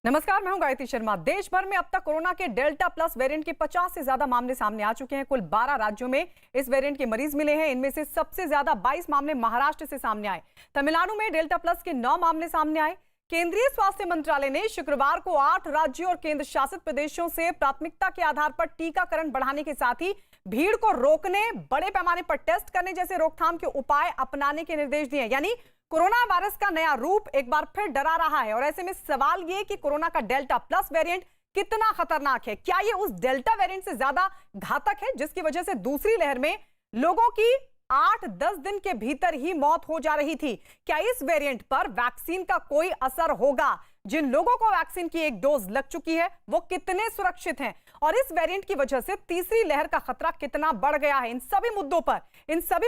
नमस्कार, मैं हूं गायत्री शर्मा। देश भर में अब तक कोरोना के डेल्टा प्लस वेरिएंट के 50 से ज्यादा मामले सामने आ चुके हैं। कुल 12 राज्यों में इस वेरिएंट के मरीज मिले हैं। इनमें से सबसे ज्यादा 22 मामले महाराष्ट्र से सामने आए। तमिलनाडु में डेल्टा प्लस के 9 मामले सामने आए। केंद्रीय स्वास्थ्य मंत्रालय ने शुक्रवार को 8 राज्यों और केंद्र शासित प्रदेशों से प्राथमिकता के आधार पर टीकाकरण बढ़ाने के साथ ही भीड़ को रोकने, बड़े पैमाने पर टेस्ट करने जैसे रोकथाम के उपाय अपनाने के निर्देश दिए। यानी कोरोना वायरस का नया रूप एक बार फिर डरा रहा है। और ऐसे में सवाल ये कि कोरोना का डेल्टा प्लस वेरिएंट कितना खतरनाक है। क्या ये उस डेल्टा वेरिएंट से ज्यादा घातक है जिसकी वजह से दूसरी लहर में लोगों की 8-10 दिन के भीतर ही मौत हो जा रही थी? क्या इस वेरिएंट पर वैक्सीन का कोई असर होगा? जिन लोगों को वैक्सीन की एक डोज लग चुकी है वो कितने सुरक्षित हैं? और इस वेरिएंट की वजह से तीसरी लहर का खतरा कितना बढ़ गया है? इन सभी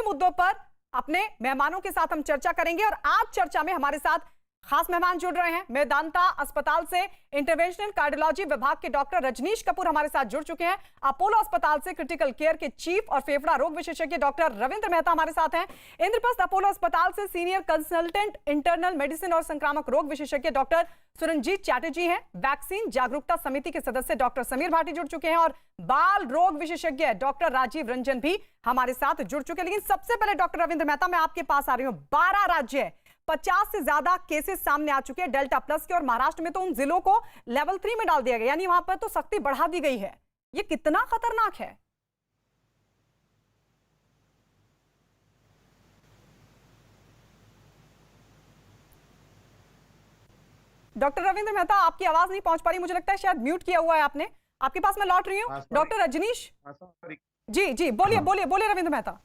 मुद्दों पर अपने मेहमानों के साथ हम चर्चा करेंगे। और आज चर्चा में हमारे साथ खास मेहमान जुड़ रहे हैं। मेदांता अस्पताल से इंटरवेंशनल कार्डियोलॉजी विभाग के डॉक्टर रजनीश कपूर हमारे साथ जुड़ चुके हैं। अपोलो अस्पताल से क्रिटिकल केयर के चीफ और फेफड़ा रोग विशेषज्ञ डॉक्टर रविंद्र मेहता हमारे साथ हैं। इंद्रप्रस्थ अपोलो अस्पताल से सीनियर कंसल्टेंट इंटरनल मेडिसिन और संक्रामक रोग विशेषज्ञ डॉक्टर सुरंजीत चैटर्जी हैं। वैक्सीन जागरूकता समिति के सदस्य डॉक्टर समीर भाटी जुड़ चुके हैं और बाल रोग विशेषज्ञ डॉक्टर राजीव रंजन भी हमारे साथ जुड़ चुके हैं। लेकिन सबसे पहले डॉक्टर रविंद्र मेहता, मैं आपके पास आ रही हूं। 12 राज्य, 50 से ज्यादा केसेस सामने आ चुके हैं डेल्टा प्लस के, और महाराष्ट्र में तो उन जिलों को लेवल 3 में डाल दिया गया, यानी वहां पर तो सख्ती बढ़ा दी गई है। ये कितना खतरनाक है? डॉक्टर रविंद्र मेहता, आपकी आवाज नहीं पहुंच पा रही, मुझे लगता है शायद म्यूट किया हुआ है आपने। आपके पास मैं लौट रही हूँ। डॉक्टर रजनीश जी जी, बोलिए बोलिए बोलिए रविंद्र मेहता।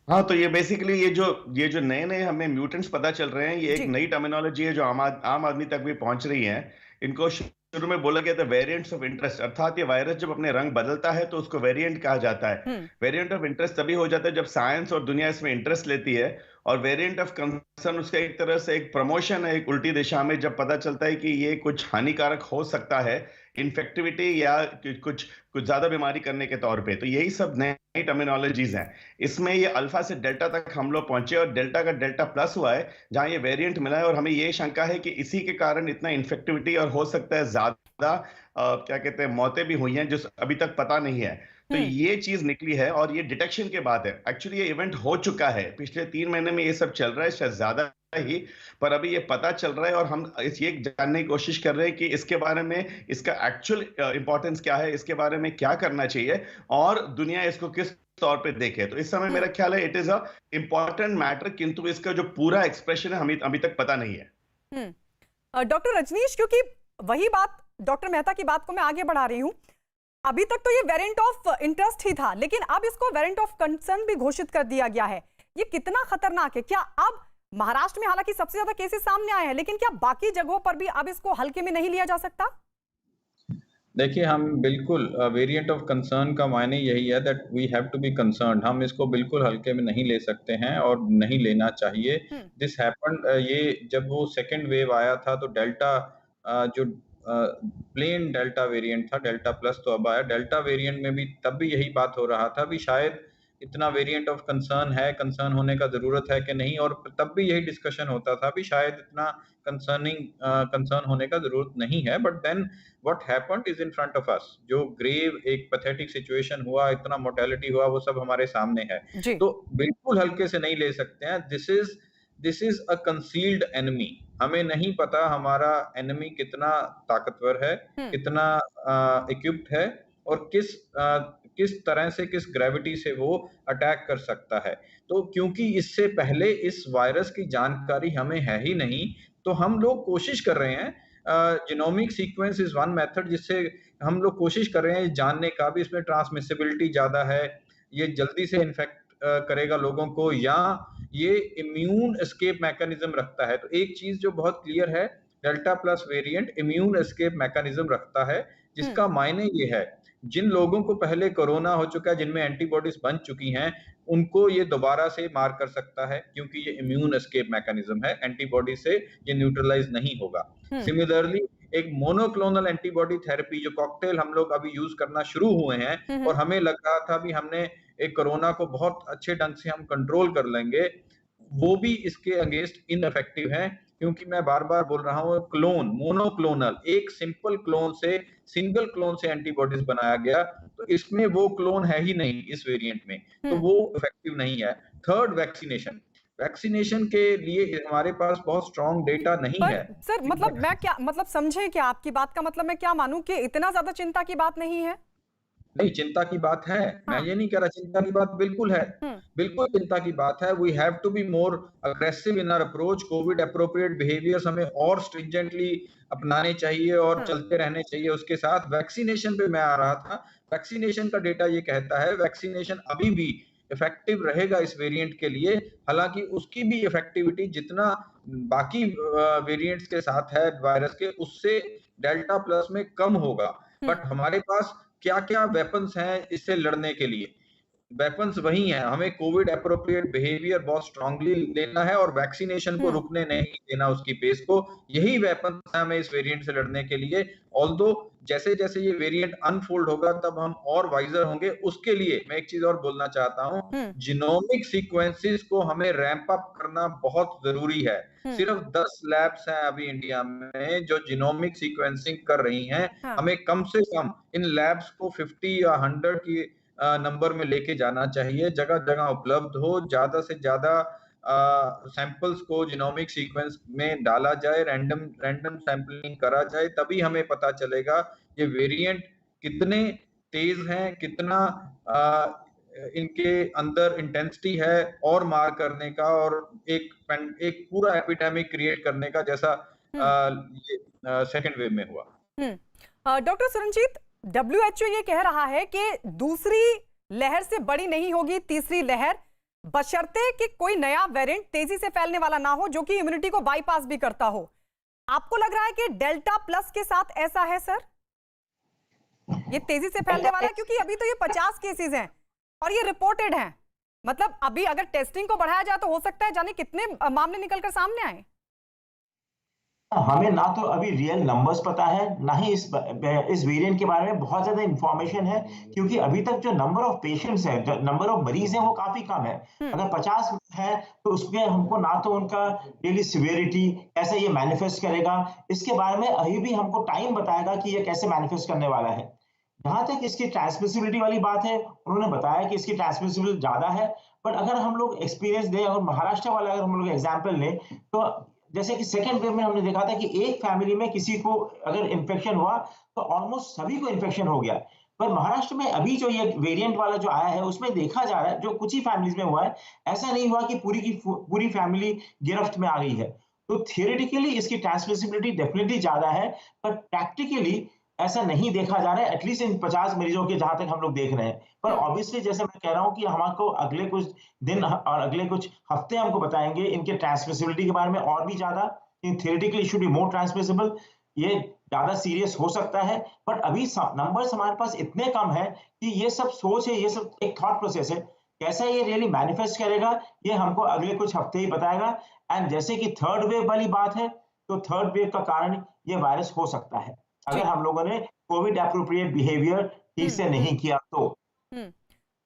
हाँ, तो ये बेसिकली ये जो नए नए हमें म्यूटेंट्स पता चल रहे हैं, ये एक नई टर्मिनोलॉजी है जो आम आदमी तक भी पहुंच रही है। इनको शुरू में बोला गया था वेरिएंट्स ऑफ इंटरेस्ट, अर्थात ये वायरस जब अपने रंग बदलता है तो उसको वेरिएंट कहा जाता है। वेरिएंट ऑफ इंटरेस्ट तभी हो जाता है जब साइंस और दुनिया इसमें इंटरेस्ट लेती है। और वेरिएंट ऑफ कंसर्न उसका एक तरह से एक प्रमोशन है, एक उल्टी दिशा में, जब पता चलता है कि ये कुछ हानिकारक हो सकता है, इन्फेक्टिविटी या कुछ कुछ ज्यादा बीमारी करने के तौर पे। तो यही सब नई टर्मिनोलॉजीज हैं। इसमें ये अल्फा से डेल्टा तक हम लोग पहुंचे और डेल्टा का डेल्टा प्लस हुआ है जहां ये वेरिएंट मिला है। और हमें ये शंका है कि इसी के कारण इतना इन्फेक्टिविटी और हो सकता है ज्यादा क्या कहते हैं मौतें भी हुई हैं जो अभी तक पता नहीं है। तो ये चीज निकली है और ये डिटेक्शन के बाद है। एक्चुअली ये इवेंट हो चुका है, पिछले 3 महीने में ये सब चल रहा है, शायद ज्यादा ही, पर अभी ये पता चल रहा है और हम ये जानने की कोशिश कर रहे हैं कि इसके बारे में, इसका एक्चुअल इंपॉर्टेंस क्या है, इसके बारे में क्या करना चाहिए और दुनिया इसको किस तौर पे देखे। तो इस समय मेरा ख्याल है it is a important matter, किंतु इसका जो पूरा एक्सप्रेशन है हमें अभी तक पता नहीं है। डॉक्टर रजनीश, क्योंकि वही बात, डॉक्टर मेहता की बात को मैं आगे बढ़ा रही हूं। अभी तक तो ये वेरिएंट ऑफ इंटरेस्ट ही था, लेकिन अब इसको वेरिएंट ऑफ कंसर्न भी घोषित कर दिया गया है। ये कितना खतरनाक है? क्या अब महाराष्ट्र में हालांकि सबसे ज्यादा केसेस सामने आए हैं, लेकिन क्या बाकी जगहों पर भी अब इसको हल्के में नहीं लिया जा सकता? देखिए, हम बिल्कुल वेरिएंट ऑफ कंसर्न का मायने यही है that we have to be concerned. हम इसको बिल्कुल हल्के में नहीं ले सकते हैं और नहीं लेना चाहिए। दिस हैपेंड, ये जब वो सेकंड वेव आया था तो डेल्टा जो प्लेन डेल्टा वेरिएंट था, डेल्टा प्लस तो अब आया, डेल्टा वेरिएंट में भी तब भी यही बात हो रहा था भी शायद इतना वेरिएंट ऑफ कंसर्न है, कंसर्न होने का जरूरत है कि नहीं, और तब भी यही डिस्कशन होता था भी शायद इतना कंसर्न होने का जरूरत नहीं है। But then what happened is in front of us. जो ग्रेव एक पैथेटिक सिचुएशन हुआ, इतना मोर्टेलिटी हुआ, वो सब हमारे सामने है। तो बिल्कुल हल्के से नहीं ले सकते हैं। This is a concealed enemy. हमें नहीं पता हमारा एनिमी कितना ताकतवर है, कितना इक्विप्ड है और किस तरह से, किस ग्रेविटी से वो अटैक कर सकता है। तो क्योंकि इससे पहले इस वायरस की जानकारी हमें है ही नहीं, तो हम लोग कोशिश कर रहे हैं, genomic sequence is one method जिससे हम लोग कोशिश कर रहे हैं जानने का भी इसमें ट्रांसमिसिबिलिटी ज्यादा है, ये जल्दी से इन्फेक्ट करेगा लोगों को, या ये इम्यून एस्केप मैकेनिज्म रखता है। तो एक चीज जो बहुत क्लियर है, delta plus variant immune escape mechanism रखता है, जिसका मायने ये है जिन लोगों को पहले कोरोना हो चुका है, जिनमें एंटीबॉडीज बन चुकी हैं, उनको ये दोबारा से मार कर सकता है क्योंकि ये इम्यून एस्केप मैकेनिज्म है, एंटीबॉडी से ये न्यूट्रलाइज नहीं होगा। सिमिलरली एक मोनोक्लोनल एंटीबॉडी थेरेपी जो कॉकटेल हम लोग अभी यूज करना शुरू हुए हैं और हमें लग रहा था भी हमने एक कोरोना को बहुत अच्छे ढंग से हम कंट्रोल कर लेंगे, वो भी इसके अगेंस्ट इनइफेक्टिव है। क्योंकि मैं बार-बार बोल रहा हूँ क्लोन, मोनोक्लोनल एक सिंपल क्लोन से सिंगल क्लोन से एंटीबॉडीज बनाया गया, तो इसमें वो क्लोन है ही नहीं इस वेरिएंट में, तो वो इफेक्टिव नहीं है। थर्ड वैक्सीनेशन, वैक्सीनेशन के लिए हमारे पास बहुत स्ट्रॉन्ग डेटा नहीं पर है। सर मतलब मैं क्या मतलब समझे क्या आपकी बात का मतलब मैं क्या मानूं कि इतना ज्यादा चिंता की बात नहीं है? नहीं, चिंता की बात है। मैं हाँ। ये नहीं कह रहा चिंता की बात बिल्कुल है। हम्म। बिल्कुल चिंता की बात है। We have to be more aggressive in our approach. COVID appropriate behaviours हमें और स्ट्रिंजेंटली अपनाने चाहिए और हाँ। चलते रहने चाहिए। उसके साथ वैक्सीनेशन पे मैं आ रहा था। वैक्सीनेशन का डेटा ये कहता है वैक्सीनेशन अभी भी इफेक्टिव रहेगा इस वेरिएंट के लिए। हालाँकि उसकी भी इफेक्टिविटी जितना बाकी वेरिएंट्स के साथ है वायरस के उससे डेल्टा प्लस में कम होगा। हम्म। बट हमारे पास क्या-क्या वेपन्स हैं इससे लड़ने के लिए? वेपन्स वही हैं, हमें कोविड एप्रोप्रिएट बिहेवियर बहुत स्ट्रांगली लेना है और वैक्सीनेशन को हम्म। रुकने नहीं देना उसकी पेस को। यही वेपन्स हैं हमें इस वेरिएंट से लड़ने के लिए। ऑल्दो जैसे-जैसे ये वेरिएंट अनफोल्ड होगा तब हम और वाइज़र होंगे। उसके लिए मैं एक चीज़ और बोलना चाहता हूँ, हम्म। जीनोमिक सीक्वेंसेस को हमें रैंप अप करना बहुत ज़रूरी है। हम्म। सिर्फ 10 लैब्स हैं अभी इंडिया में जो जीनोमिक सीक्वेंसिंग कर रही हैं। हाँ। हमें कम से कम इन लैब्स को 50 या 100 की नंबर में लेके जाना चाहिए, जगह-जगह उपलब्ध हो, ज़्यादा से ज़्यादा सैंपल्स को जीनोमिक सीक्वेंस में डाला जाए, रैंडम रैंडम सैंपलिंग करा जाए, तभी हमें पता चलेगा ये वेरिएंट कितने तेज़ हैं, कितना इनके अंदर इंटेंसिटी है और मार करने का और एक पूरा एपिडेमिक क्रिएट करने का जैसा हम्म। ये सेकंड वेव में हुआ। डॉक्टर सुरंजीत, डब्ल्यूएचओ ये कह रहा है कि दूसरी लहर से बड़ी नहीं होगी तीसरी लहर, बशर्ते कि कोई नया वेरिएंट तेजी से फैलने वाला ना हो जो कि इम्यूनिटी को बाईपास भी करता हो। आपको लग रहा है कि डेल्टा प्लस के साथ ऐसा है सर? ये तेजी से फैलने वाला है क्योंकि अभी तो ये 50 केसेस हैं और ये रिपोर्टेड हैं। मतलब अभी अगर टेस्टिंग को बढ़ाया जाए तो हो सकता है जाने कितने मामले निकलकर सामने आए। हमें ना तो अभी रियल नंबर्स पता है, ना ही इस वेरिएंट के बारे में बहुत ज़्यादा इन्फॉर्मेशन है, क्योंकि अभी तक जो नंबर ऑफ पेशेंट्स हैं, जो नंबर ऑफ मरीज हैं, वो काफ़ी कम है। अगर 50 है, तो उसमें हमको ना तो उनका रियली सीवियरिटी कैसे ये मैनिफेस्ट करेगा, इसके बारे में अभी भी हमको टाइम बताएगा कि ये कैसे मैनिफेस्ट करने वाला है। जहाँ तक इसकी ट्रांसमिसिबिलिटी वाली बात है, उन्होंने बताया कि इसकी ट्रांसमिसिबिलिटी ज़्यादा है, बट अगर हम लोग एक्सपीरियंस दें और महाराष्ट्र वाला अगर हम लोग एग्जाम्पल लें, तो जैसे कि सेकंड वेव में हमने देखा था कि एक फैमिली में किसी को अगर इन्फेक्शन हुआ तो ऑलमोस्ट सभी को इन्फेक्शन हो गया। पर महाराष्ट्र में अभी जो ये वेरिएंट वाला जो आया है उसमें देखा जा रहा है जो कुछ ही फैमिलीज में हुआ है, ऐसा नहीं हुआ कि पूरी की पूरी फैमिली गिरफ्त में आ गई है। तो थियोरेटिकली इसकी ट्रांसमिसिबिलिटी डेफिनेटली ज्यादा है, पर प्रैक्टिकली ऐसा नहीं देखा जा रहा है, एटलीस्ट इन 50 मरीजों के जहां तक हम लोग देख रहे हैं। पर ऑब्वियसली जैसे मैं कह रहा हूं कि हमको अगले कुछ दिन और अगले कुछ हफ्ते हमको बताएंगे इनके ट्रांसमिसिबिलिटी के बारे में और भी ज्यादा। Theoretically it should be more transmissible, ये ज्यादा सीरियस हो सकता है, बट अभी नंबर्स हमारे पास इतने कम है कि ये सब सोच है, ये सब एक थॉट प्रोसेस है। कैसा ये रियली मैनिफेस्ट करेगा ये हमको अगले कुछ हफ्ते ही बताएगा। एंड जैसे कि थर्ड वेव वाली बात है, तो थर्ड वेव का कारण ये वायरस हो सकता है अगर हम लोगों ने कोविड एप्रोप्रिएट बिहेवियर ठीक से नहीं किया तो।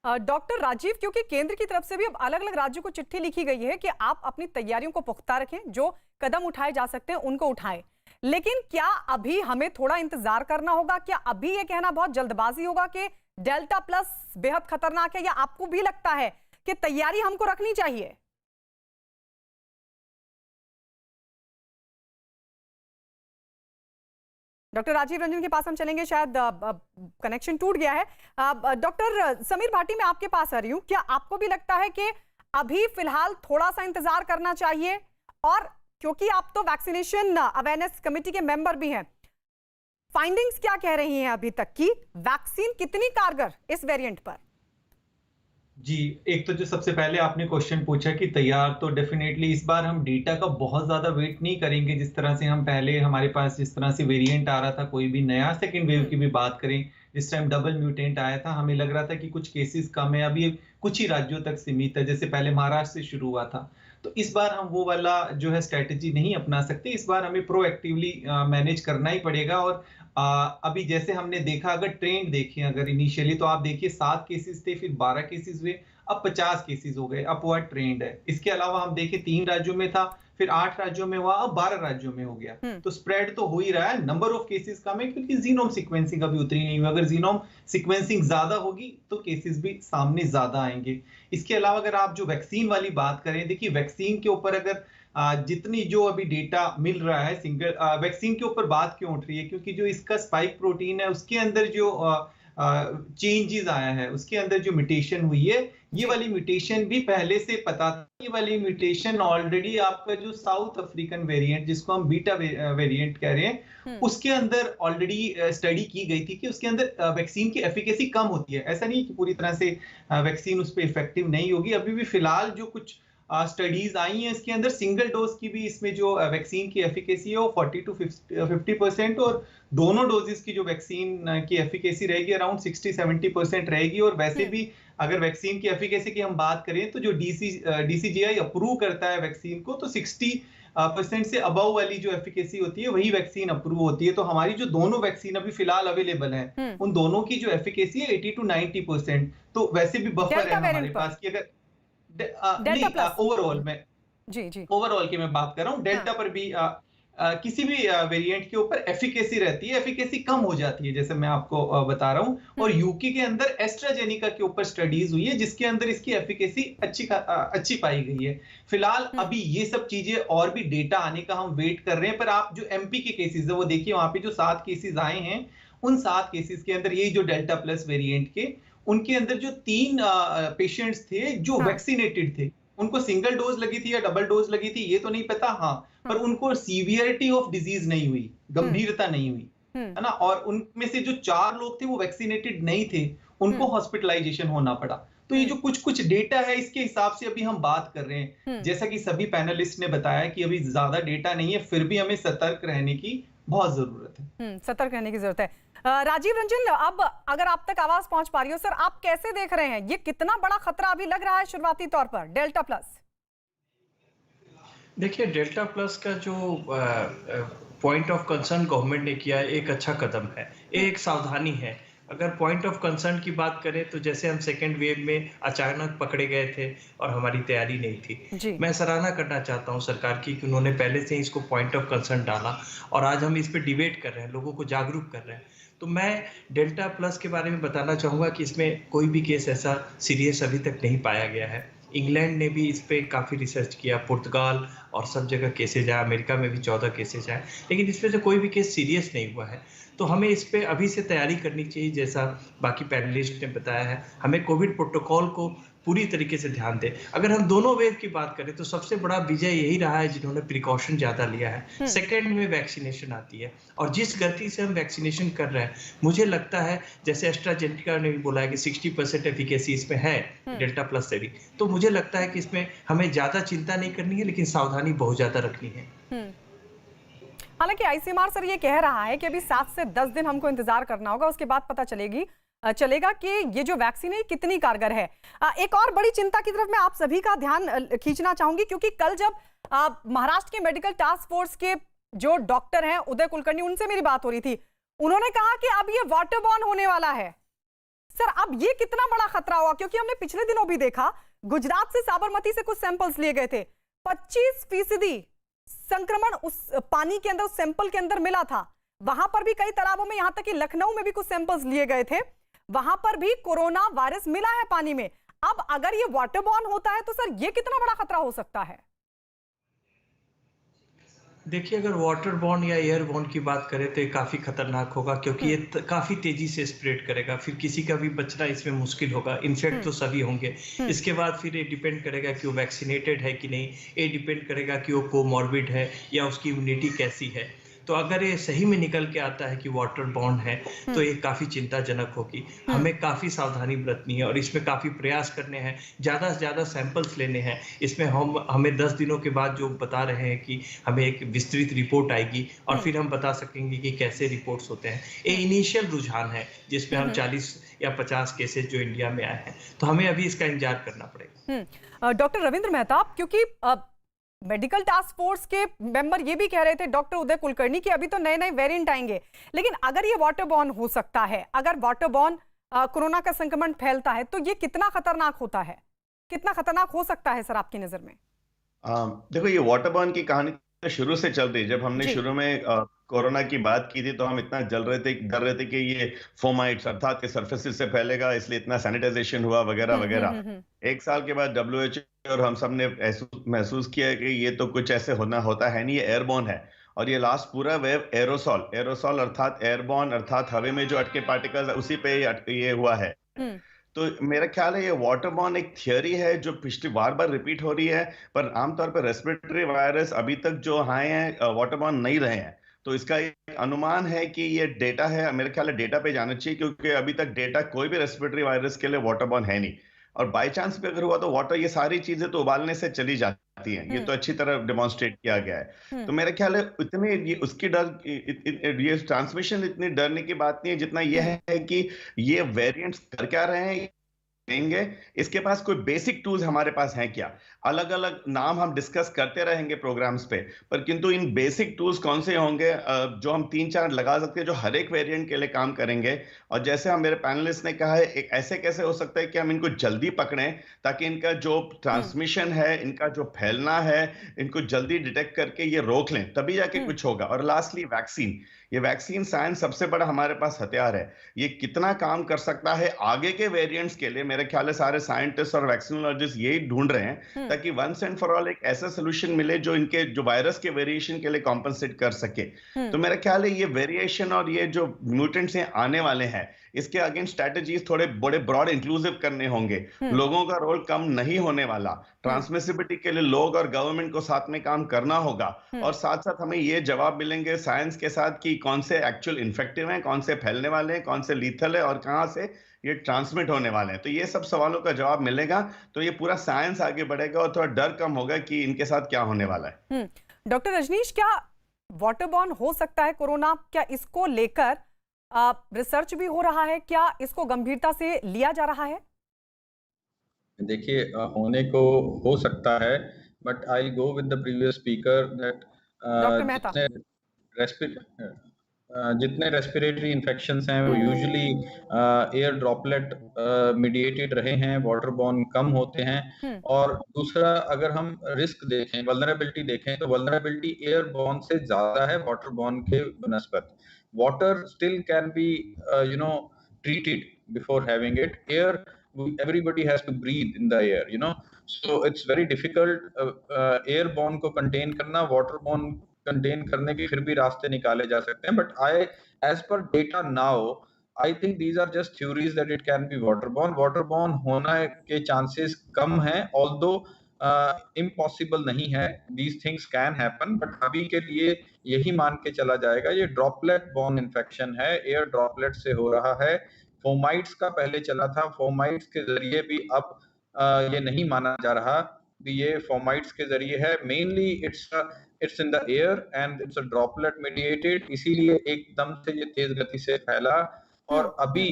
डॉक्टर राजीव, क्योंकि केंद्र की तरफ से भी अब अलग अलग राज्यों को चिट्ठी लिखी गई है कि आप अपनी तैयारियों को पुख्ता रखें, जो कदम उठाए जा सकते हैं उनको उठाएं, लेकिन क्या अभी हमें थोड़ा इंतजार करना होगा? क्या अभी ये कहना बहुत जल्दबाजी होगा कि डेल्टा प्लस बेहद खतरनाक है, या आपको भी लगता है कि तैयारी हमको रखनी चाहिए? डॉक्टर राजीव रंजन के पास हम चलेंगे, शायद कनेक्शन टूट गया है। डॉक्टर समीर भाटी, मैं आपके पास आ रही हूँ। क्या आपको भी लगता है कि अभी फिलहाल थोड़ा सा इंतजार करना चाहिए? और क्योंकि आप तो वैक्सीनेशन अवेयरनेस कमेटी के मेंबर भी हैं, फाइंडिंग्स क्या कह रही हैं अभी तक की? वैक्सीन कितनी कारगर इस वेरिएंट पर? जी, एक तो जो सबसे पहले आपने क्वेश्चन पूछा कि तैयार, तो डेफिनेटली इस बार हम डेटा का बहुत ज़्यादा वेट नहीं करेंगे। जिस तरह से हम पहले हमारे पास जिस तरह से वेरिएंट आ रहा था, कोई भी नया सेकंड वेव की भी बात करें, जिस टाइम डबल म्यूटेंट आया था, हमें लग रहा था कि कुछ केसेस कम है, अभी कुछ ही राज्यों तक सीमित है, जैसे पहले महाराष्ट्र से शुरू हुआ था। तो इस बार हम वो वाला जो है स्ट्रैटेजी नहीं अपना सकते। इस बार हमें प्रोएक्टिवली मैनेज करना ही पड़ेगा। और अभी जैसे हमने देखा, अगर ट्रेंड देखें अगर इनिशियली, तो आप देखिए 7 केसेस थे, फिर 12 केसेस हुए, अब 50 केसेस हो गए, अपवर्ड ट्रेंड है। इसके अलावा हम देखें 3 राज्यों में था, फिर 8 राज्यों में हुआ, अब 12 राज्यों में हो गया। तो स्प्रेड तो हो ही रहा है, नंबर ऑफ केसेस कम है क्योंकि जीनोम सीक्वेंसिंग अभी उतरी नहीं हुई। अगर जीनोम सीक्वेंसिंग ज्यादा होगी तो केसेस भी सामने ज्यादा आएंगे। इसके अलावा अगर आप जो वैक्सीन वाली बात करें, देखिए वैक्सीन के ऊपर अगर जितनी जो अभी डेटा मिल रहा है, सिंगल वैक्सीन के ऊपर बात क्यों उठ रही है, क्योंकि जो इसका स्पाइक प्रोटीन है उसके अंदर जो चेंजेस आया है, उसके अंदर जो म्यूटेशन हुई है, ये वाली म्यूटेशन भी पहले से पता था। ये वाली म्यूटेशन ऑलरेडी आपका जो साउथ अफ्रीकन वेरिएंट जिसको हम बीटा वेरिएंट कह रहे हैं, उसके अंदर ऑलरेडी स्टडी की गई थी कि उसके अंदर वैक्सीन की एफिकेसी कम होती है। ऐसा नहीं कि पूरी तरह से वैक्सीन उस पर इफेक्टिव नहीं होगी। अभी भी फिलहाल जो कुछ स्टडीज आई हैं इसके अंदर सिंगल डोज की भी इसमें जो वैक्सीन की एफिकेसी है वो 40 to 50% और दोनों डोजेस की जो वैक्सीन की एफिकेसी रहेगी अराउंड 60-70% रहेगी। और वैसे भी अगर वैक्सीन की एफिकेसी की हम बात करें तो जो DCGI अप्रूव करता है वैक्सीन को, तो 60% से अबव वाली जो एफिकेसी होती है वही वैक्सीन अप्रूव होती है। तो हमारी जो दोनों वैक्सीन अभी फिलहाल अवेलेबल है उन दोनों की जो एफिकेसी है 80 to 90%। तो वैसे भी बफर है हमारे पास की अगर ओवरऑल में जी ओवरऑल की मैं बात कर रहा हूँ। डेल्टा पर भी किसी भी वेरिएंट के ऊपर एफिकेसी रहती है, एफिकेसी कम हो जाती है जैसे मैं आपको बता रहा हूँ। और यूके के अंदर एस्ट्राजेनिका के ऊपर स्टडीज हुई है जिसके अंदर इसकी एफिकेसी अच्छी पाई गई है। फिलहाल अभी ये सब चीजें और भी डेटा आने का हम वेट कर रहे हैं। पर आप जो एमपी के केसेस है वो देखिए, वहां पे जो 7 केसेस आए हैं उन 7 केसेस के अंदर ये जो डेल्टा प्लस वेरिएंट के, उनके अंदर जो 3 पेशेंट्स थे जो वैक्सीनेटेड थे, उनको सिंगल डोज लगी थी या डबल डोज लगी थी ये तो नहीं पता, पर उनको सीवियरिटी ऑफ डिजीज नहीं हुई, गंभीरता नहीं हुई, है ना। और उनमें से जो 4 लोग थे वो वैक्सीनेटेड नहीं थे, उनको हॉस्पिटलाइजेशन होना पड़ा। तो ये जो कुछ डेटा है इसके हिसाब से अभी हम बात कर रहे हैं। जैसा कि सभी पैनलिस्ट ने बताया कि अभी ज्यादा डेटा नहीं है, फिर भी हमें सतर्क रहने की बहुत जरूरत है। सतर्क रहने की जरूरत है। राजीव रंजन, अब अगर आप तक आवाज पहुंच पा रही हो सर, आप कैसे देख रहे हैं, ये कितना बड़ा खतरा अभी लग रहा है शुरुआती तौर पर डेल्टा प्लस? देखिए, डेल्टा प्लस का जो पॉइंट ऑफ कंसर्न गवर्नमेंट ने किया एक अच्छा कदम है, एक सावधानी है। अगर पॉइंट ऑफ कंसर्न की बात करें तो जैसे हम सेकेंड वेव में अचानक पकड़े गए थे और हमारी तैयारी नहीं थी, मैं सराहना करना चाहता हूं सरकार की कि उन्होंने पहले से ही इसको पॉइंट ऑफ कंसर्न डाला और आज हम इस पे डिबेट कर रहे हैं, लोगों को जागरूक कर रहे हैं। तो मैं डेल्टा प्लस के बारे में बताना चाहूँगा कि इसमें कोई भी केस ऐसा सीरियस अभी तक नहीं पाया गया है। इंग्लैंड ने भी इस पर काफ़ी रिसर्च किया, पुर्तगाल और सब जगह केसेज आए, अमेरिका में भी 14 केसेज आए, लेकिन इसमें से कोई भी केस सीरियस नहीं हुआ है। तो हमें इस पे अभी से तैयारी करनी चाहिए, जैसा बाकी पैनलिस्ट ने बताया है। हमें कोविड प्रोटोकॉल को पूरी तरीके से ध्यान दें। अगर हम दोनों वेव की बात करें तो सबसे बड़ा विजय यही रहा है जिन्होंने प्रिकॉशन ज़्यादा लिया है। सेकेंड में वैक्सीनेशन आती है और जिस गति से हम वैक्सीनेशन कर रहे हैं, मुझे लगता है जैसे एस्ट्राजेनेका ने भी बोला है कि 60% एफिकेसी इसमें है डेल्टा प्लस से भी, तो मुझे लगता है कि इसमें हमें ज़्यादा चिंता नहीं करनी है, लेकिन सावधानी बहुत ज़्यादा रखनी है। हालांकि आईसीएमआर सर ये कह रहा है कि अभी 7 से 10 दिन हमको इंतजार करना होगा, उसके बाद पता चलेगा कि ये जो वैक्सीन है कितनी कारगर है। एक और बड़ी चिंता की तरफ मैं आप सभी का ध्यान खींचना चाहूंगी, क्योंकि कल जब महाराष्ट्र के मेडिकल टास्क फोर्स के जो डॉक्टर हैं उदय कुलकर्णी, उनसे मेरी बात हो रही थी, उन्होंने कहा कि अब ये वाटरबॉर्न होने वाला है। सर, अब ये कितना बड़ा खतरा हुआ, क्योंकि हमने पिछले दिनों भी देखा गुजरात से साबरमती से कुछ सैंपल्स लिए गए थे, 25% संक्रमण उस पानी के अंदर, उस सैंपल के अंदर मिला था। वहां पर भी कई तालाबों में, यहां तक कि लखनऊ में भी कुछ सैंपल्स लिए गए थे, वहां पर भी कोरोना वायरस मिला है पानी में। अब अगर ये वाटरबॉर्न होता है तो सर ये कितना बड़ा खतरा हो सकता है? देखिए, अगर वाटरबॉर्न या एयरबॉर्न की बात करें तो ये काफ़ी खतरनाक होगा, क्योंकि ये काफ़ी तेज़ी से स्प्रेड करेगा, फिर किसी का भी बचना इसमें मुश्किल होगा। इन्फेक्ट तो सभी होंगे। इसके बाद फिर ये डिपेंड करेगा कि वो वैक्सीनेटेड है कि नहीं, ये डिपेंड करेगा कि वो कोमॉर्बिड है या उसकी इम्यूनिटी कैसी है। तो अगर ये सही में निकल के आता है कि वाटरबॉर्न है तो ये काफ़ी चिंताजनक होगी। हमें काफ़ी सावधानी बरतनी है और इसमें काफ़ी प्रयास करने हैं, ज़्यादा से ज़्यादा सैंपल्स लेने हैं। इसमें हमें 10 दिनों के बाद जो बता रहे हैं कि हमें एक विस्तृत रिपोर्ट आएगी और फिर हम बता सकेंगे कि कैसे रिपोर्ट्स होते हैं। ये इनिशियल रुझान है जिसमें हम 40 या 50 केसेज जो इंडिया में आए हैं, तो हमें अभी इसका इंतजार करना पड़ेगा। डॉक्टर रविंद्र मेहता, क्योंकि मेडिकल टास्क फोर्स के मेंबर ये भी कह रहे थे, डॉक्टर उदय कुलकर्णी, कि अभी तो नए नए वेरिएंट आएंगे, लेकिन अगर ये वाटरबॉर्न हो सकता है, अगर वाटरबॉर्न कोरोना का संक्रमण फैलता है तो ये कितना खतरनाक होता है? कितना खतरनाक हो सकता है सर आपकी नजर में? देखो, ये वाटरबॉर्न की कहानी तो शुरू से चल रही है। जब हमने जी। शुरू में कोरोना की बात की थी तो हम इतना डर रहे थे कि ये फोमाइट्स अर्थात के सर्फेसिस से फैलेगा, इसलिए इतना सैनिटाइजेशन हुआ वगैरह वगैरह। एक साल के बाद WHO और हम सब ने महसूस किया कि ये तो कुछ ऐसे होता है नहीं, ये एयरबॉर्न है। और ये लास्ट पूरा वेव एरोसॉल अर्थात एयरबॉर्न अर्थात हवा में जो अटके पार्टिकल्स उसी पे ये हुआ है। तो मेरा ख्याल है ये वाटरबॉर्न एक थियोरी है जो पिछली बार रिपीट हो रही है, पर आमतौर पर रेस्पिरेटरी वायरस अभी तक जो आए हैं वाटरबॉर्न नहीं रहे हैं। तो इसका एक अनुमान है कि ये डेटा है, मेरे ख्याल है डेटा पे जाना चाहिए, क्योंकि अभी तक डेटा कोई भी रेस्पिरेटरी वायरस के लिए वाटरबॉर्न है नहीं। और बाय चांस भी अगर हुआ तो ये सारी चीजें तो उबालने से चली जाती हैं, ये तो अच्छी तरह डेमोन्स्ट्रेट किया गया है। तो मेरा ख्याल है इतने उसकी ये ट्रांसमिशन इतनी डरने की बात नहीं है, जितना यह है कि ये वेरिएंट्स कर क्या रहे हैं देंगे, इसके पास कोई बेसिक टूल्स हमारे पास हैं क्या? अलग अलग नाम हम डिस्कस करते रहेंगे प्रोग्राम्स पे, पर किंतु इन बेसिक टूल्स कौन से होंगे जो हम 3-4 लगा सकते हैं, जो हर एक वेरिएंट के लिए काम करेंगे? और जैसे हम मेरे पैनलिस्ट ने कहा है, एक ऐसे कैसे हो सकता है कि हम इनको जल्दी पकड़ें ताकि इनका जो ट्रांसमिशन है, इनका जो फैलना है, इनको जल्दी डिटेक्ट करके ये रोक लें, तभी जाके कुछ होगा। और लास्टली वैक्सीन, ये वैक्सीन साइंस सबसे बड़ा हमारे पास हथियार है। ये कितना काम कर सकता है आगे के वेरिएंट्स के लिए, मेरे ख्याल है सारे साइंटिस्ट और वैक्सीनोलॉजिस्ट यही ढूंढ रहे हैं ताकि वंस एंड फॉर ऑल एक ऐसा सोल्यूशन मिले जो इनके जो वायरस के वेरिएशन के लिए कॉम्पनसेट कर सके। तो मेरा ख्याल है ये वेरिएशन और ये जो म्यूटेंट्स हैं आने वाले हैं, इसके अगेंस्ट स्ट्रेटजीज थोड़े बड़े ब्रॉड इंक्लूसिव करने होंगे। लोगों का रोल कम नहीं होने वाला। ट्रांसमिसिबिलिटी के लिए लोग और गवर्नमेंट को साथ में काम करना होगा, और साथ साथ हमें ये जवाब मिलेंगे साइंस के साथ कि कौन से एक्चुअल इन्फेक्टिव हैं, कौन से फैलने वाले हैं, कौन से लीथल है और कहां से ये ट्रांसमिट होने वाले हैं। तो ये सब सवालों का जवाब मिलेगा तो ये पूरा साइंस आगे बढ़ेगा और थोड़ा डर कम होगा कि इनके साथ क्या होने वाला है। डॉक्टर रजनीश, क्या वाटरबॉर्न हो सकता है कोरोना? क्या इसको लेकर रिसर्च भी हो रहा है? क्या इसको गंभीरता से लिया जा रहा है? देखिए, होने को हो सकता है, but I go with the previous speaker that doctor Mehta, जितने रेस्पिरेटरी इन्फेक्शंस हैं वो यूजुअली एयर ड्रॉपलेट मीडिएटेड रहे हैं, वाटरबॉर्न कम होते हैं। और दूसरा, अगर हम रिस्क देखें, वल्नरेबिलिटी देखें, तो वल्नरेबिलिटी एयरबॉर्न से ज्यादा है वाटरबॉर्न के बनस्पत। Water still can be treated before having it. Air, everybody has to breathe in the air, so it's very difficult airborne को contain करना, waterborne contain करने के फिर भी रास्ते निकाले जा सकते हैं, but as per data now, I think these are just theories that it can be waterborne होना के chances कम हैं, although impossible नहीं है, these things can happen, but अभी के लिए यही मान के चला जाएगा ये ड्रॉपलेट बॉर्न इन्फेक्शन है, एयर ड्रॉपलेट से हो रहा है। फोमाइट्स का पहले चला था, फोमाइट्स के जरिए भी अब ये नहीं माना जा रहा कि ये फोमाइट्स के जरिए है। Mainly it's in the air and it's a droplet mediated, इसीलिए एकदम से ये तेज गति से फैला। और अभी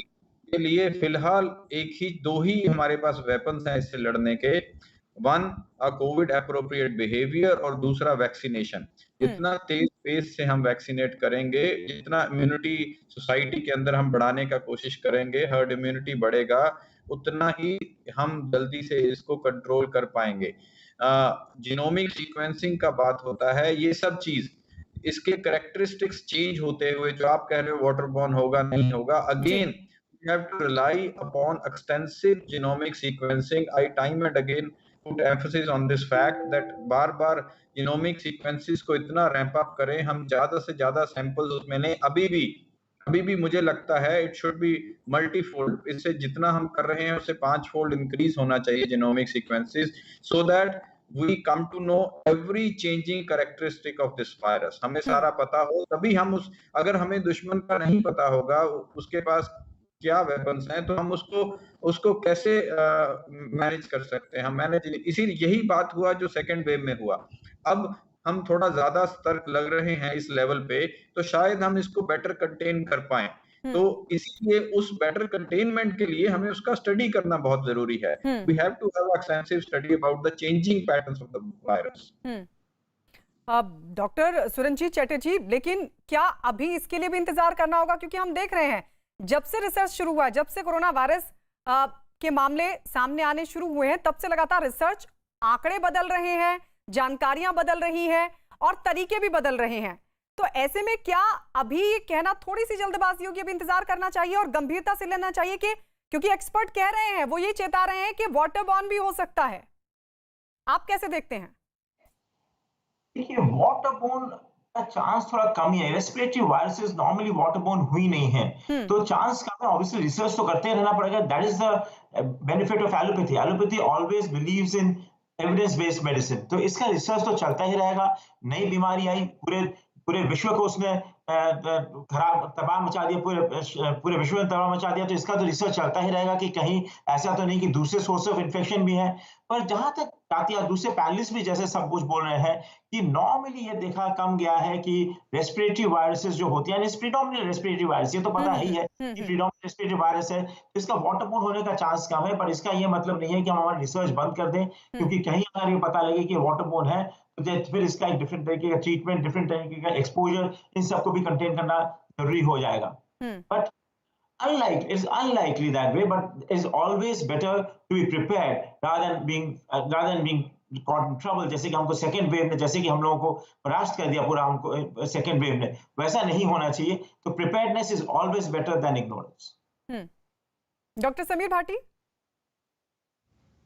के लिए फिलहाल दो ही हमारे पास वेपन्स हैं इससे लड़ने के, वन कोविड एप्रोप्रिएट बिहेवियर और दूसरा वैक्सीनेशन। जितना तेज पेस से हम वैक्सीनेट करेंगे, जितना इम्यूनिटी सोसाइटी के अंदर हम बढ़ाने का कोशिश करेंगे, हर्ड इम्यूनिटी बढ़ेगा, उतना ही हम जल्दी से इसको कंट्रोल कर पाएंगे। जीनोमिक सीक्वेंसिंग का बात होता है, ये सब चीज इसके कैरेक्टरिस्टिक्स चेंज होते हुए, जो आप कह रहे हो वाटरबॉर्न होगा नहीं होगा, again we have to rely upon extensive genomic sequencing. I time and again put emphasis on this fact that बार-बार genomic sequences को इतना रैंप अप करें, हम ज्यादा से ज्यादा सैंपल्स उसमें लें। अभी भी मुझे लगता है इट शुड बी मल्टीफोल्ड, इससे जितना हम कर रहे हैं उससे 5 फोल्ड इंक्रीज होना चाहिए genomic sequences, so that we come to know every changing characteristic of this virus. हमें सारा पता हो, तभी हम अगर हमें दुश्मन का नहीं पता होगा, उसके पास क्या वेपन्स हैं, तो हम उसको कैसे मैनेज कर सकते हैं, हम यही बात हुआ जो सेकेंड वेव में हुआ। अब हम थोड़ा ज्यादा सतर्क लग रहे हैं इस लेवल पे, तो शायद हम इसको बेटर कंटेन कर पाएं। तो इसीलिए उस बेटर कंटेनमेंट के लिए हमें उसका स्टडी करना बहुत जरूरी है। We have to have extensive study about the changing patterns of the virus. Doctor Suranjit Chatterjee, लेकिन क्या अभी इसके लिए भी इंतजार करना होगा? क्योंकि हम देख रहे हैं जब से रिसर्च शुरू हुआ, जब से कोरोना वायरस के मामले सामने आने शुरू हुए हैं, तब से लगातार रिसर्च आंकड़े बदल रहे हैं, जानकारियां बदल रही हैं और तरीके भी बदल रहे हैं। तो ऐसे में क्या अभी ये कहना थोड़ी सी जल्दबाजी होगी, अभी इंतजार करना चाहिए और गंभीरता से लेना चाहिए कि क्योंकि एक्सपर्ट कह रहे हैं, वो ये चेता रहे हैं कि वाटरबॉर्न भी हो सकता है। आप कैसे देखते हैं? देखिए, वाटरबोर्न का चांस थोड़ा कम ही है। रेस्पिरेटरी वायरसेस नॉर्मली वाटरबोर्न हुई नहीं है, तो चांस कम है। ऑब्वियसली रिसर्च तो करते रहना पड़ेगा। That is the benefit of allopathy. Allopathy always believes in evidence based medicine, तो इसका रिसर्च तो चलता ही रहेगा। नई बीमारी आई, पूरे विश्व को उसने खराब तबाह मचा दिया, पूरे विश्व में तबाह मचा दिया, तो इसका तो रिसर्च चलता ही रहेगा कि कहीं ऐसा तो नहीं कि दूसरे सोर्स ऑफ इन्फेक्शन भी है। पर जहां तक बात या दूसरे पैनलिस्ट भी जैसे सब कुछ बोल रहे हैं कि नॉर्मली ये देखा कम गया है कि रेस्पिरेटरी वायरसेस जो होती है, प्रीडोमिनेंट रेस्पिरेटरी वायरस, ये तो पता ही है कि प्रीडोमिनेंट रेस्पिरेटरी वायरस है, तो इसका वाटरबोर्न होने का चांस कम है। पर इसका ये मतलब नहीं है कि हम हमारी रिसर्च बंद कर दें, क्योंकि कहीं अगर ये पता लगे कि वाटरबोर्न है तो फिर इसका एक डिफरेंट तरीके का ट्रीटमेंट, डिफरेंट तरीके का एक्सपोजर, इन सबको भी कंटेन करना जरूरी हो जाएगा। But it's unlikely that way, but it's always better to be prepared rather than being caught in trouble। जैसे कि हमको सेकेंड वेव ने, जैसे कि हम लोगों को परास्त कर दिया पूरा हमको सेकेंड वेव ने, वैसा नहीं होना चाहिए। तो preparedness is always better than ignorance. Doctor Sameer Bhati.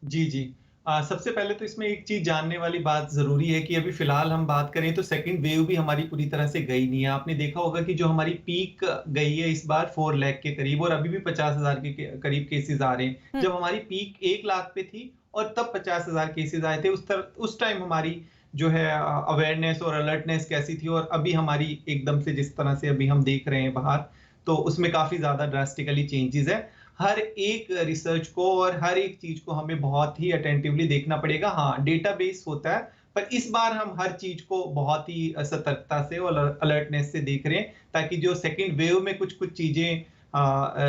जी। सबसे पहले तो इसमें एक चीज जानने वाली बात जरूरी है कि अभी फिलहाल हम बात करें तो सेकंड वेव भी हमारी पूरी तरह से गई नहीं है। आपने देखा होगा कि जो हमारी पीक गई है इस बार 4 लाख के करीब, और अभी भी 50,000 के करीब केसेस आ रहे हैं। जब हमारी पीक 1 लाख पे थी और तब 50,000 केसेस आए थे, उस टाइम हमारी जो है अवेयरनेस और अलर्टनेस कैसी थी, और अभी हमारी एकदम से जिस तरह से अभी हम देख रहे हैं बाहर, तो उसमें काफी ज्यादा ड्रास्टिकली चेंजेस है। हर एक रिसर्च को और हर एक चीज को हमें बहुत ही अटेंटिवली देखना पड़ेगा। हाँ, डेटाबेस होता है, पर इस बार हम हर चीज को बहुत ही सतर्कता से और अलर्टनेस से देख रहे हैं, ताकि जो सेकेंड वेव में कुछ चीजें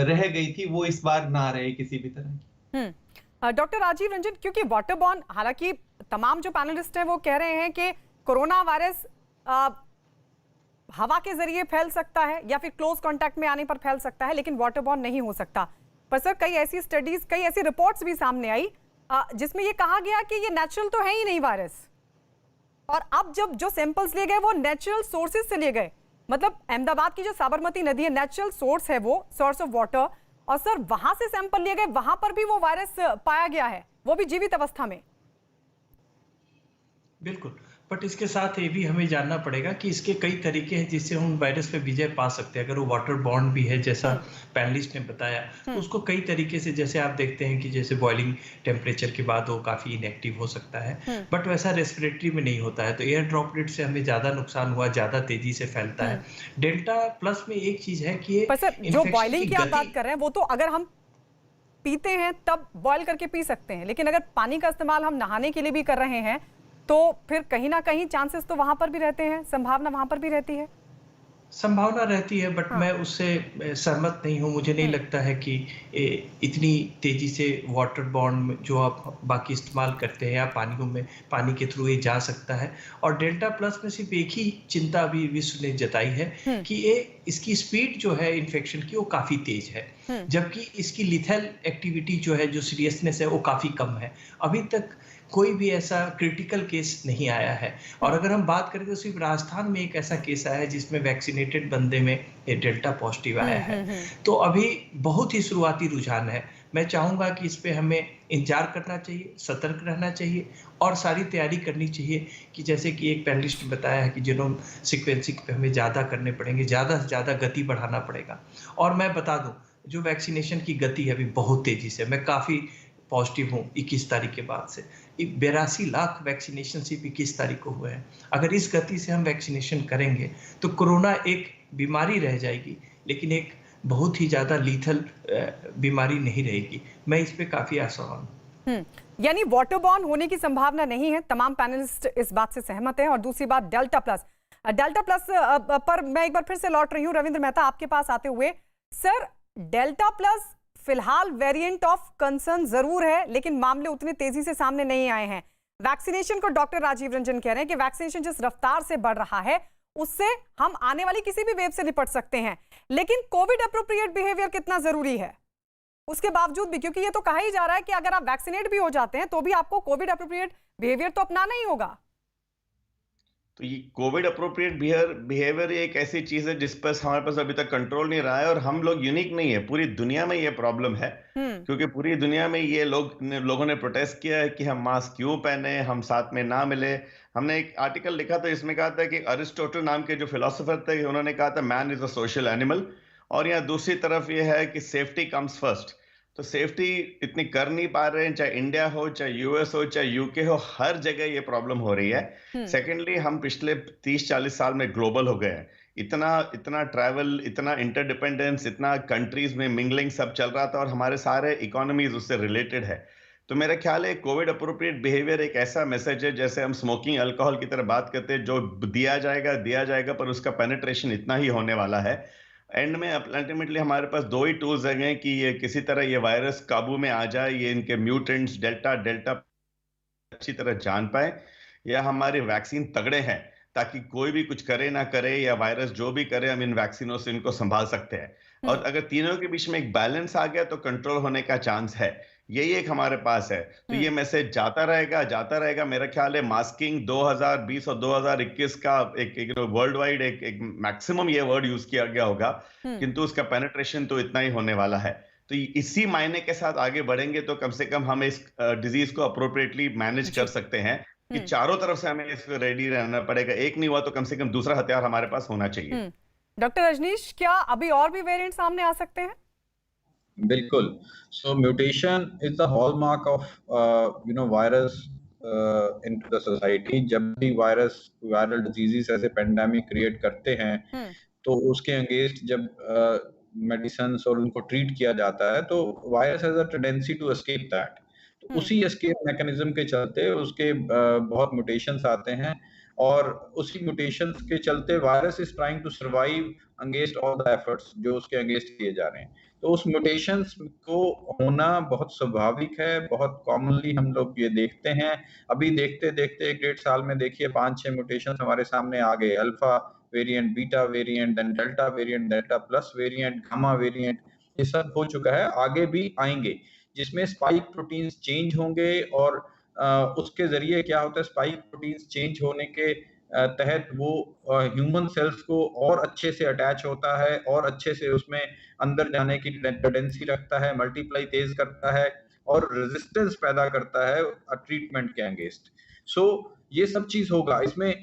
रह गई थी वो इस बार ना रहे किसी भी तरह की। डॉक्टर राजीव रंजन, क्योंकि वाटरबॉर्न, हालांकि तमाम जो पैनलिस्ट हैं वो कह रहे हैं कि कोरोना वायरस हवा के जरिए फैल सकता है या फिर क्लोज कांटेक्ट में आने पर फैल सकता है, लेकिन वाटरबॉर्न नहीं हो सकता। पर सर, कई ऐसी स्टडीज, कई ऐसी रिपोर्ट्स भी सामने आई जिसमें ये कहा गया कि ये नेचुरल तो है ही नहीं वायरस, और अब जब जो सैंपल्स लिए गए वो नेचुरल सोर्सेज से लिए गए। मतलब अहमदाबाद की जो साबरमती नदी है, नेचुरल सोर्स है वो, सोर्स ऑफ वाटर, और सर वहां से सैंपल लिए गए, वहां पर भी वो वायरस पाया गया है, वो भी जीवित अवस्था में। बिल्कुल, बट इसके साथ ये भी हमें जानना पड़ेगा कि इसके कई तरीके हैं जिससे हम वायरस पे विजय पा सकते हैं। अगर वो वाटर बॉर्न भी है जैसा पैनलिस्ट ने बताया, तो उसको कई तरीके से, जैसे आप देखते हैं कि जैसे बॉइलिंग टेम्परेचर के बाद वो काफी इनएक्टिव हो सकता है, बट वैसा रेस्पिरेटरी में नहीं होता है। तो एयर ड्रॉपलेट से हमें ज्यादा नुकसान हुआ, ज्यादा तेजी से फैलता है। डेल्टा प्लस में एक चीज है कि जो बॉइलिंग की आप बात कर रहे हैं वो तो अगर हम पीते हैं तब बॉयल करके पी सकते हैं, लेकिन अगर पानी का इस्तेमाल हम नहाने के लिए भी कर रहे हैं तो फिर कहीं ना कहीं चांसेस तो वहां पर भी रहते हैं, संभावना वहां पर भी रहती है। संभावना रहती है, बट मैं उससे सहमत नहीं हूँ। मुझे नहीं लगता है कि इतनी तेजी से वाटर बॉर्न जो आप बाकी इस्तेमाल करते हैं या पानियों में, पानी के थ्रू ये जा सकता है। और डेल्टा प्लस में सिर्फ एक ही चिंता अभी विश्व ने जताई है कि इसकी स्पीड जो है इन्फेक्शन की वो काफी तेज है, जबकि इसकी लिथल एक्टिविटी जो है, जो सीरियसनेस है, वो काफी कम है। अभी तक कोई भी ऐसा क्रिटिकल केस नहीं आया है। और अगर हम बात करें तो सिर्फ राजस्थान में एक ऐसा केस आया है जिसमें वैक्सीनेटेड बंदे में ये डेल्टा पॉजिटिव आया है। तो अभी बहुत ही शुरुआती रुझान है। मैं चाहूंगा कि इस पे हमें इंतजार करना चाहिए, सतर्क रहना चाहिए और सारी तैयारी करनी चाहिए कि जैसे कि एक पैनलिस्ट ने बताया है कि जीनोम सीक्वेंसिंग पे हमें ज़्यादा करने पड़ेंगे, ज़्यादा से ज़्यादा गति बढ़ाना पड़ेगा। और मैं बता दूं, जो वैक्सीनेशन की गति है अभी बहुत तेज़ी से, मैं काफ़ी पॉजिटिव हूँ 21 तारीख के बाद से। 82 लाख वैक्सीनेशन सिर्फ 21 तारीख को हुए हैं। अगर इस गति से हम वैक्सीनेशन करेंगे तो कोरोना एक बीमारी रह जाएगी, लेकिन एक बहुत ही ज्यादा लीथल बीमारी नहीं रहेगी। मैं इस पे काफी आशावान हूँ। यानी वाटरबॉर्न होने की संभावना नहीं है, तमाम पैनलिस्ट इस बात से सहमत हैं। और दूसरी बात, डेल्टा प्लस पर मैं एक बार फिर से लौट रही हूँ रविंद्र मेहता आपके पास आते हुए। सर, डेल्टा प्लस फिलहाल वेरिएंट ऑफ कंसर्न जरूर है, लेकिन मामले उतनी तेजी से सामने नहीं आए हैं। वैक्सीनेशन को डॉक्टर राजीव रंजन कह रहे हैं कि वैक्सीनेशन जिस रफ्तार से बढ़ रहा है उससे हम आने वाली किसी भी वेव से निपट सकते हैं, लेकिन कोविड अप्रोप्रिएट बिहेवियर कितना जरूरी है? उसके बावजूद भी, क्योंकि ये तो कहा ही जा रहा है कि अगर आप वैक्सीनेट भी हो जाते हैं तो भी आपको कोविड अप्रोप्रिएट बिहेवियर तो अपनाना ही होगा। तो ये कोविड अप्रोप्रिएट बिहेवियर एक ऐसी चीज है जिस पर हमारे पास अभी तक कंट्रोल नहीं रहा है, और हम लोग यूनिक नहीं है, पूरी दुनिया में ये प्रॉब्लम है। क्योंकि पूरी दुनिया में ये लोगों ने प्रोटेस्ट किया है कि हम मास्क क्यों पहने, हम साथ में ना मिले। हमने एक आर्टिकल लिखा था, इसमें कहा था कि अरिस्टोटल नाम के जो फिलोसोफर थे, उन्होंने कहा था man is a social animal, और यहाँ दूसरी तरफ ये है कि सेफ्टी कम्स फर्स्ट। तो सेफ्टी इतनी कर नहीं पा रहे हैं, चाहे इंडिया हो, चाहे यूएस हो, चाहे यूके हो, हर जगह ये प्रॉब्लम हो रही है। सेकेंडली, हम पिछले 30-40 साल में ग्लोबल हो गए हैं। इतना ट्रैवल, इतना इंटरडिपेंडेंस, इतना कंट्रीज में मिंगलिंग सब चल रहा था, और हमारे सारे इकोनॉमीज उससे रिलेटेड है। तो मेरा ख्याल है कोविड अप्रोप्रिएट बिहेवियर एक ऐसा मैसेज है, जैसे हम स्मोकिंग अल्कोहल की तरह बात करते हैं, जो दिया जाएगा पर उसका पेनिट्रेशन इतना ही होने वाला है। एंड में अल्टीमेटली हमारे पास दो ही टूल्स हैं कि ये किसी तरह ये वायरस काबू में आ जाए, ये इनके म्यूटेंट्स डेल्टा अच्छी तरह जान पाए, या हमारे वैक्सीन तगड़े हैं ताकि कोई भी कुछ करे ना करे, या वायरस जो भी करे, हम इन वैक्सीनों से इनको संभाल सकते हैं। और अगर तीनों के बीच में एक बैलेंस आ गया तो कंट्रोल होने का चांस है। यही एक हमारे पास है। तो ये मैसेज जाता रहेगा। मेरा ख्याल है मास्किंग 2020 और 2021 का एक वर्ल्ड वाइड एक मैक्सिमम ये वर्ड यूज किया गया होगा, किंतु उसका पेनिट्रेशन तो इतना ही होने वाला है। तो इसी मायने के साथ आगे बढ़ेंगे तो कम से कम हम इस डिजीज को अप्रोप्रिएटली मैनेज कर सकते हैं, कि चारों तरफ से हमें इसको रेडी रहना पड़ेगा। एक नहीं हुआ तो कम से कम दूसरा हथियार हमारे पास होना चाहिए। डॉक्टर रजनीश, क्या अभी और भी वेरिएंट सामने आ सकते हैं? बिल्कुल। So mutation is the hallmark of virus into the society. जब भी वायरल डिजीजेस ऐसे पेंडेमिक क्रिएट करते हैं, तो उसके अगेंस्ट जब मेडिसिन और उनको ट्रीट किया जाता है, तो virus has a tendency to escape that. तो उसी एस्केप मैकेनिज्म के चलते उसके बहुत म्यूटेशंस आते हैं, और उसी म्यूटेशंस के चलते virus is trying to survive against all the efforts जो उसके अगेंस्ट किए जा रहे हैं। तो उस म्यूटेशंस को होना बहुत स्वाभाविक है, बहुत कॉमनली हम लोग ये देखते हैं। अभी देखते 1-1.5 साल में देखिए 5-6 म्यूटेशंस हमारे सामने आ गए। Alpha variant, beta variant, then delta variant, delta plus variant, gamma variant, ये सब हो चुका है, आगे भी आएंगे, जिसमें स्पाइक प्रोटीन्स चेंज होंगे। और उसके जरिए क्या होता है, स्पाइक प्रोटीन्स चेंज होने के तहत वो ह्यूमन सेल्स को और अच्छे से अटैच होता है, और अच्छे से उसमें अंदर जाने की टेंडेंसी रखता है, मल्टीप्लाई तेज करता है, और रेजिस्टेंस पैदा करता है ट्रीटमेंट के अगेंस्ट। सो ये सब चीज होगा इसमें।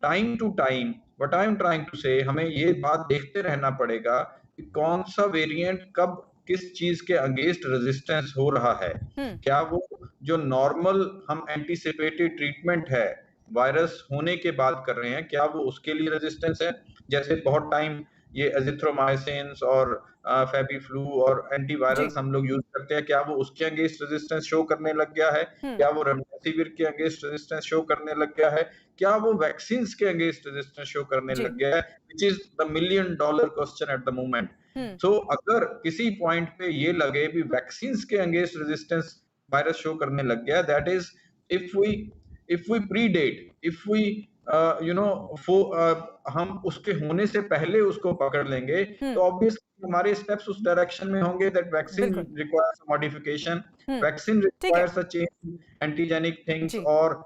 Time to time what I am trying to say, हमें ये बात देखते रहना पड़ेगा कि कौन सा वेरिएंट कब किस चीज के अगेंस्ट रेजिस्टेंस हो रहा है। क्या वो जो नॉर्मल हम एंटीसिपेटेड ट्रीटमेंट है वायरस होने के बाद कर रहे हैं, क्या वो उसके लिए रेजिस्टेंस है? जैसे बहुत टाइम ये एजिथ्रोमाइसिन और फेबिफ्लू और एंटीवायरल्स हम लोग यूज करते हैं, क्या वो उसके अगेंस्ट रेजिस्टेंस शो करने लग गया है? क्या वो रेमडेसिविर के अगेंस्ट रेजिस्टेंस शो करने लग गया है? क्या वो वैक्सीन के अगेंस्ट रेजिस्टेंस शो करने लग गया है? Which is the $1 million question at the moment. तो अगर किसी पॉइंट पे ये लगे भी वैक्सीन के अगेंस्ट रेजिस्टेंस वायरस शो करने लग गया, that is if we predate, if we हम उसके होने से पहले उसको पकड़ लेंगे, तो ऑब्वियसली हमारे स्टेप्स उस डायरेक्शन में होंगे that vaccine requires modification, vaccine requires a change, antigenic things, और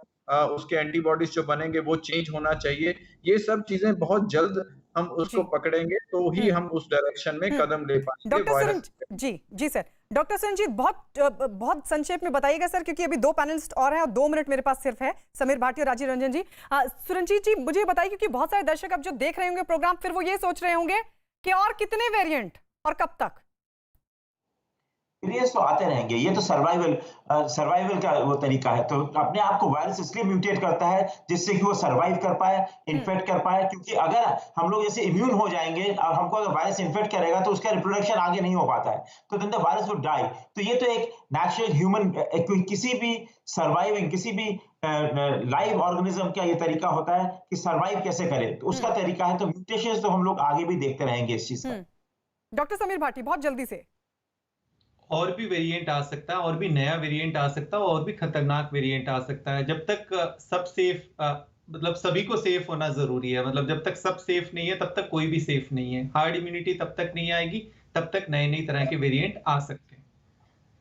उसके एंटीबॉडीज जो बनेंगे वो चेंज होना चाहिए। ये सब चीजें बहुत जल्द हम उसको पकड़ेंगे तो ही हम उस डायरेक्शन में कदम ले पाएंगे। डॉक्टर जी सर, डॉक्टर संजीत बहुत संक्षेप में बताइएगा सर, क्योंकि अभी 2 पैनलिस्ट और हैं और 2 मिनट मेरे पास सिर्फ है, समीर भाटी और राजीव रंजन जी। सुरंजीत जी मुझे बताइए, क्योंकि बहुत सारे दर्शक अब जो देख रहे होंगे प्रोग्राम, फिर वो ये सोच रहे होंगे कि और कितने वेरिएंट और कब तक? वेरिएंट्स तो आते रहेंगे, ये तो सर्वाइवल का वो तरीका है। तो अपने आप को वायरस इसलिए म्यूटेट करता है जिससे कि वो सर्वाइव कर पाए, इन्फेक्ट कर पाए। क्योंकि अगर हम लोग जैसे इम्यून हो जाएंगे और हमको अगर वायरस इन्फेक्ट करेगा तो उसका रिप्रोडक्शन आगे नहीं हो पाता है, तो then the virus would die. तो ये तो एक नेचुरल ह्यूमन, किसी भी सर्वाइविंग, किसी भी लाइव ऑर्गेनिज्म का ये तरीका होता है कि सर्वाइव कैसे करे, तो उसका तरीका है। तो म्यूटेशंस तो हम लोग आगे भी देखते रहेंगे इस चीज का। डॉक्टर समीर भाटी बहुत जल्दी से। और भी वेरिएंट आ सकता है, और भी नया वेरिएंट आ सकता है, और भी खतरनाक वेरिएंट आ सकता है। जब तक सब सेफ, मतलब सभी को सेफ होना जरूरी है। मतलब जब तक सब सेफ नहीं है तब तक कोई भी सेफ नहीं है। हार्ड इम्यूनिटी तब तक नहीं आएगी, तब तक नए तरह के वेरिएंट आ सकते हैं।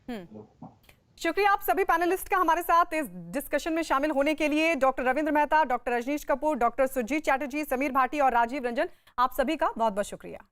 शुक्रिया आप सभी पैनलिस्ट का हमारे साथ इस डिस्कशन में शामिल होने के लिए। Doctor Ravindra Mehta, doctor Rajneesh Kapoor, doctor Surjit Chatterjee, Sameer Bhati और राजीव रंजन, आप सभी का बहुत बहुत शुक्रिया।